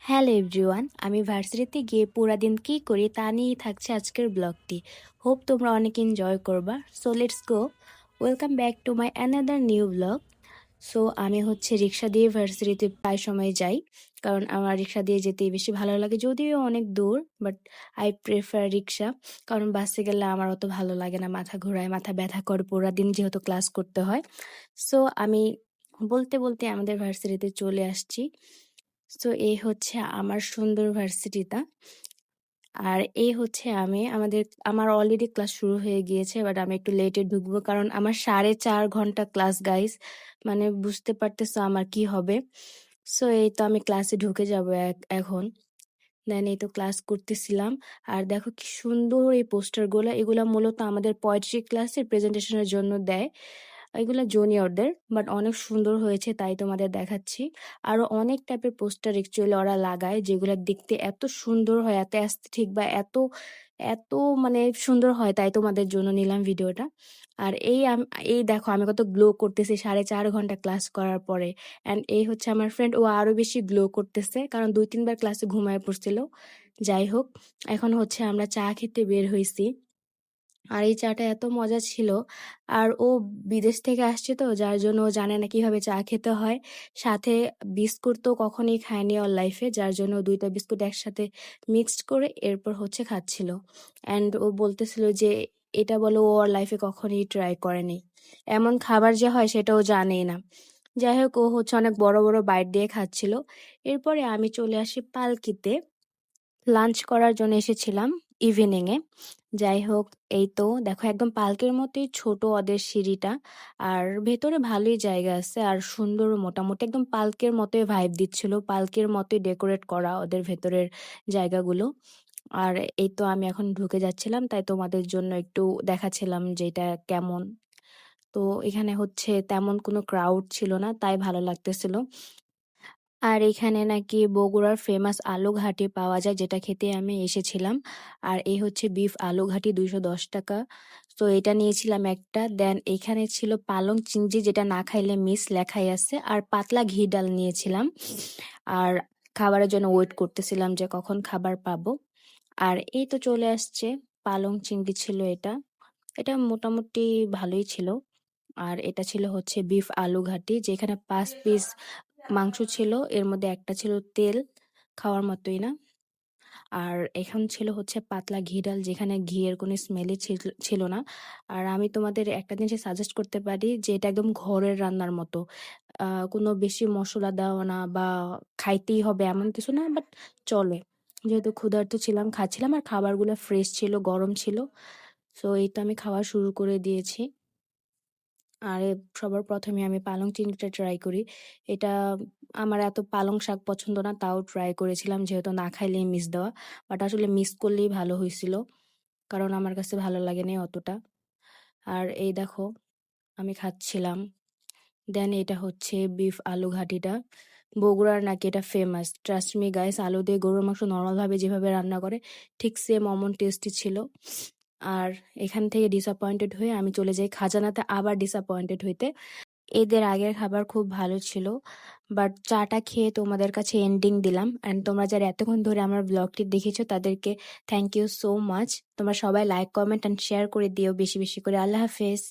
Hello everyone, আমি ভার্সিটিতে গিয়ে পুরা দিন কী করি তা নিয়েই থাকছে আজকের ব্লগটি। হোপ তোমরা অনেক এনজয় করবা। So let's go. Welcome back to my another new blog. So আমি রিক্সা দিয়ে ভার্সিটিতে প্রায় সময় যাই, কারণ আমার রিক্সা দিয়ে যেতেই বেশি ভালো লাগে, যদিও অনেক দূর, বাট আই প্রেফার রিক্সা। কারণ বাসে গেলে আমার অত ভালো লাগে না, মাথা ঘোরায়, মাথা ব্যথা করে পুরা দিন যেহেতু ক্লাস করতে হয়। সো আমি বলতে বলতে আমাদের ভার্সিটিতে চলে আসছি। সো এই হচ্ছে আমার সুন্দর ভার্সিটিটা। আর এই হচ্ছে আমার অলরেডি ক্লাস শুরু হয়ে গিয়েছে, বাট আমি একটু লেটে ঢুকবো কারণ আমার 4.5 ঘন্টা ক্লাস গাইস। মানে বুঝতে পারতেছো আমার কি হবে। সো এই তো আমি ক্লাসে ঢুকে যাব এখন। দেন এই তো ক্লাস করতেছিলাম। আর দেখো কি সুন্দর এই পোস্টারগুলো, এগুলা মূলত আমাদের পোয়েট্রি ক্লাসের প্রেজেন্টেশনের জন্য দেয়। এগুলা জুনিয়রদের, বাট অনেক সুন্দর হয়েছে তাই তোমাদের দেখাচ্ছি। আরো অনেক টাইপের পোস্টার অ্যাকচুয়ালি ওরা লাগায়, যেগুলো দেখতে এত সুন্দর হয়, এত অ্যাস্থেটিক বা এত এত মানে সুন্দর হয়, তাই তোমাদের জন্য নিলাম ভিডিওটা। আর এই দেখো আমি কত গ্লো করতেছি 4.5 ঘন্টা ক্লাস করার পরে। অ্যান্ড এই হচ্ছে আমার ফ্রেন্ড, ও আরো বেশি গ্লো করতেছে কারণ 2-3 বার ক্লাসে ঘুমায় পড়ছিল। যাই হোক, এখন হচ্ছে আমরা চা খেতে বের হইছি। আর এই চাটা এত মজা ছিল। আর ও বিদেশ থেকে আসছে, তো যার জন্য ও জানে না কিভাবে চা খেতে হয়। সাথে বিস্কুট তো কখনোই খায়নি ওর লাইফে, যার জন্য ও 2টা বিস্কুট একসাথে মিক্সড করে এরপর হচ্ছে খাচ্ছিল। অ্যান্ড ও বলতেছিল যে এটা বলে ও ওর লাইফে কখনোই ট্রাই করেনি, এমন খাবার যে হয় সেটাও জানেই না। যাই হোক, ও হচ্ছে অনেক বড় বড় বাইট দিয়ে খাচ্ছিল। এরপরে আমি চলে আসি পালকিতে। লাঞ্চ করার জন্য এসেছিলাম ইভিনিং এ। যাই হোক, এই তো দেখো একদম পার্কের মতোই ছোট ওদের সিঁড়িটা। আর ভেতরে ভালোই জায়গা আছে আর সুন্দর, মোটামুটি একদম পার্কের মতোই ভাইব দিচ্ছিল, পার্কের মতোই ডেকোরেট করা ওদের ভেতরের জায়গাগুলো। আর এই তো আমি এখন ঢুকে যাচ্ছিলাম, তাই তোমাদের জন্য একটু দেখাচ্ছিলাম যে এটা কেমন। তো এখানে হচ্ছে তেমন কোনো ক্রাউড ছিল না, তাই ভালো লাগতেছিল। আর এখানে নাকি বগুড়ার ফেমাস আলু ঘাটি পাওয়া যায়, যেটা খেতে আমি এসেছিলাম। আর এই হচ্ছে বিফ আলু ঘাটি, 210 টাকা। তো এটা নিয়েছিলাম একটা। দেন এখানে ছিল পালং চিংড়ি, যেটা না খাইলে মিস লেখাই আছে, আর পাতলা ঘি ডাল নিয়েছিলাম। আর খাবারের জন্য ওয়েট করতেছিলাম যে কখন খাবার পাবো। আর এই তো চলে আসছে, পালং চিংড়ি ছিল এটা। এটা মোটামুটি ভালোই ছিল। আর এটা ছিল হচ্ছে বিফ আলু ঘাটি, যেখানে 5 পিস মাংস ছিল, এর মধ্যে একটা ছিল তেল, খাওয়ার মতোই না। আর এখন ছিল হচ্ছে পাতলা ঘি ডাল, যেখানে ঘিয়ের কোনো স্মেলই ছিল না। আর আমি তোমাদের একটা জিনিস সাজেস্ট করতে পারি যে এটা একদম ঘরের রান্নার মতো। কোনো বেশি মশলা দেওয়া না বা খাইতেই হবে এমন কিছু না, বাট চলে। যেহেতু ক্ষুধার্ত ছিলাম, খাচ্ছিলাম, আর খাবারগুলো ফ্রেশ ছিল, গরম ছিল। সো এই তো আমি খাওয়া শুরু করে দিয়েছি। আর সবার প্রথমে আমি পালং চিংড়িটা ট্রাই করি। এটা আমার এত পালং শাক পছন্দ না, তাও ট্রাই করেছিলাম, যেহেতু না খাইলেই মিস দেওয়া। বাট আসলে মিস করলেই ভালো হয়েছিল, কারণ আমার কাছে ভালো লাগেনি অতটা। আর এই দেখো আমি খাচ্ছিলাম। দেন এটা হচ্ছে বিফ আলু ঘাটিটা। বগুড়ার নাকি এটা ফেমাস, ট্রাস্ট মি গাইস। আলু দিয়ে গরুর মাংস নর্মাল ভাবে যেভাবে রান্না করে ঠিক সেম অমন টেস্টি ছিল। আর এখান থেকে ডিসঅ্যাপয়েন্টেড হয়ে আমি চলে যাই খাজানাতে, আবার ডিসঅ্যাপয়েন্টেড হইতে। এদের আগের খাবার খুব ভালো ছিল, বাট চাটা খেয়ে তোমাদের কাছে এন্ডিং দিলাম। অ্যান্ড তোমরা যারা এতক্ষণ ধরে আমার ব্লগটি দেখেছো তাদেরকে থ্যাংক ইউ সো মাচ। তোমরা সবাই লাইক, কমেন্ট অ্যান্ড শেয়ার করে দিও বেশি বেশি করে। আল্লাহ হাফেজ।